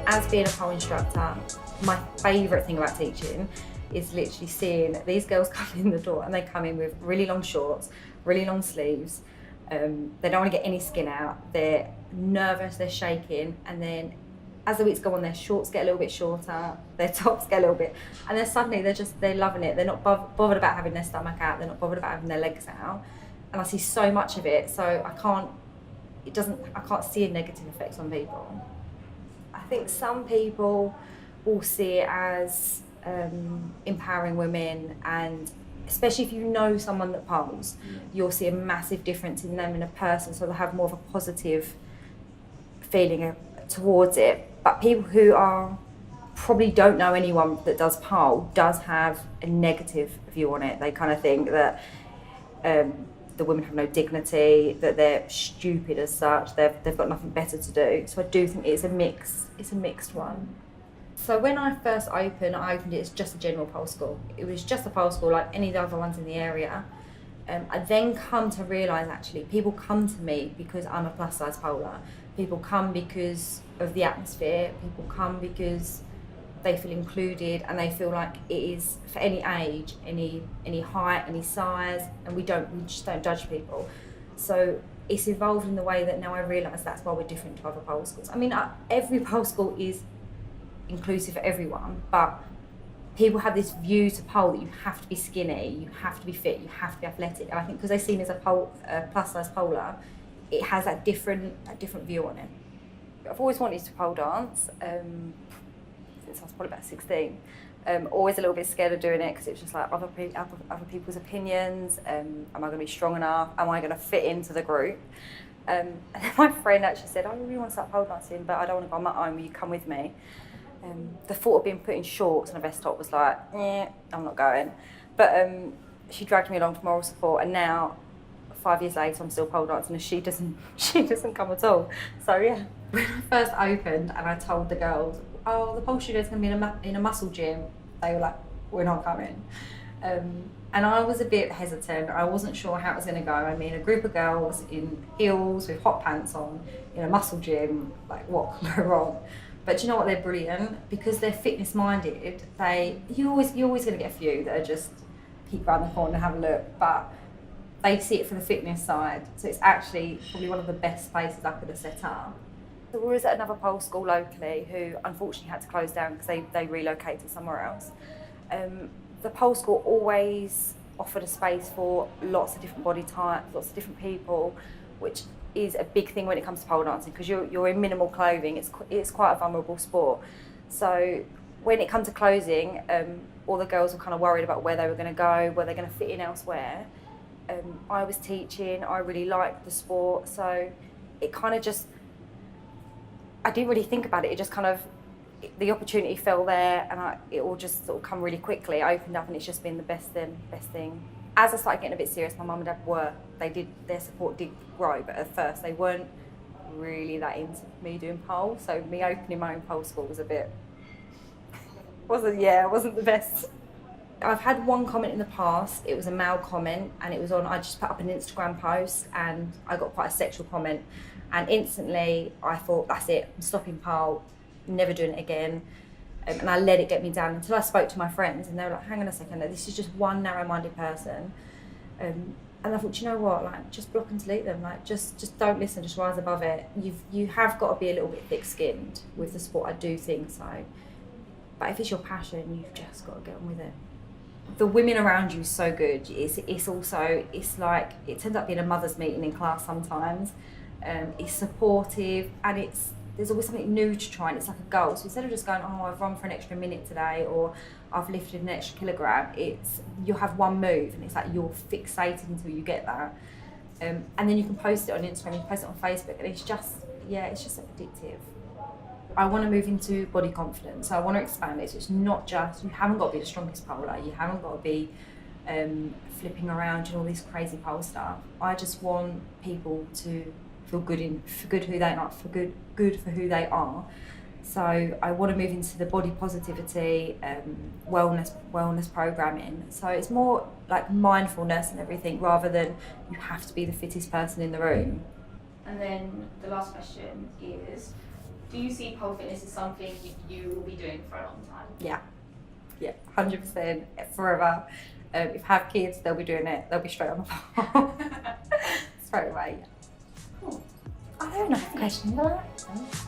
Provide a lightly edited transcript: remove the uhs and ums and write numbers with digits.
As being a pole instructor, my favourite thing about teaching is literally seeing these girls come in the door and they come in with really long shorts, really long sleeves. They don't want to get any skin out. They're nervous, they're shaking, and then as the weeks go on, their shorts get a little bit shorter, their tops get a little bit, and then suddenly they're loving it. They're not bothered about having their stomach out. They're not bothered about having their legs out. And I see so much of it, so I can't see a negative effect on people. I think some people will see it as empowering women, and especially if you know someone that poles, you'll see a massive difference in them in a person, so they'll have more of a positive feeling towards it. But people who probably don't know anyone that does pole does have a negative view on it. They kind of think that the women have no dignity, that they're stupid as such, they've got nothing better to do. So I do think it's a mixed one. So when I first opened it as just a general pole school. It was just a pole school like any of the other ones in the area. I then come to realise actually people come to me because I'm a plus size poler. People come because of the atmosphere. People come because they feel included and they feel like it is for any age, any height, any size, and we just don't judge people. So it's evolved in the way that now I realise that's why we're different to other pole schools. I mean, every pole school is inclusive for everyone, but people have this view to pole that you have to be skinny, you have to be fit, you have to be athletic. And I think because they see me as a plus size poler, it has that different view on it. I've always wanted to pole dance since I was probably about 16. Always a little bit scared of doing it because it was just like other people's opinions. Am I going to be strong enough? Am I going to fit into the group? And then my friend actually said, I really want to start pole dancing, but I don't want to go on my own. Will you come with me? The thought of being put in shorts and a vest top was like, I'm not going. But she dragged me along for moral support, and now 5 years later I'm still pole dancing and she doesn't come at all. So yeah. When I first opened and I told the girls, oh, the pole studio's going to be in a muscle gym, they were like, we're not coming. And I was a bit hesitant. I wasn't sure how it was going to go. I mean, a group of girls in heels with hot pants on in a muscle gym, like what could go wrong? But do you know what? They're brilliant because they're fitness minded. You're always going to get a few that are just peek around the corner and have a look, but they see it from the fitness side. So it's actually probably one of the best places I could have set up. So we was at another pole school locally who unfortunately had to close down because they relocated somewhere else. The pole school always offered a space for lots of different body types, lots of different people, which is a big thing when it comes to pole dancing because you're in minimal clothing. It's quite a vulnerable sport. So when it comes to closing, all the girls were kind of worried about where they were going to go, where they're going to fit in elsewhere. I was teaching, I really liked the sport, so it kind of just, I didn't really think about it. It just kind of, the opportunity fell there, and it all just sort of come really quickly. I opened up, and it's just been the best thing. As I started getting a bit serious, my mum and dad their support did grow, but at first they weren't really that into me doing pole. So me opening my own pole school was wasn't the best. I've had one comment in the past. It was a male comment, and it was I just put up an Instagram post, and I got quite a sexual comment. And instantly I thought, that's it, I'm stopping pole, never doing it again. And I let it get me down until I spoke to my friends, and they were like, hang on a second, this is just one narrow-minded person. And I thought, you know what, like, just block and delete them, like, just don't listen, just rise above it. You have got to be a little bit thick-skinned with the sport, I do think so. But if it's your passion, you've just got to get on with it. The women around you is so good. It's like, it turns out being a mother's meeting in class sometimes. It's supportive, and there's always something new to try, and it's like a goal. So instead of just going, oh, I've run for an extra minute today, or I've lifted an extra kilogram, you'll have one move, and it's like you're fixated until you get that. And then you can post it on Instagram, you can post it on Facebook, and it's just addictive. I want to move into body confidence, so I want to expand it. So it's not just, you haven't got to be the strongest poler, you haven't got to be flipping around and all this crazy pole stuff. I just want people to feel good for who they are, good for who they are. So I want to move into the body positivity, wellness programming. So it's more like mindfulness and everything, rather than you have to be the fittest person in the room. And then the last question is, Do you see pole fitness as something you will be doing for a long time? Yeah, 100% forever. If I have kids, they'll be doing it. They'll be straight on the pole. Straight away. Cool. I don't know. Question for that?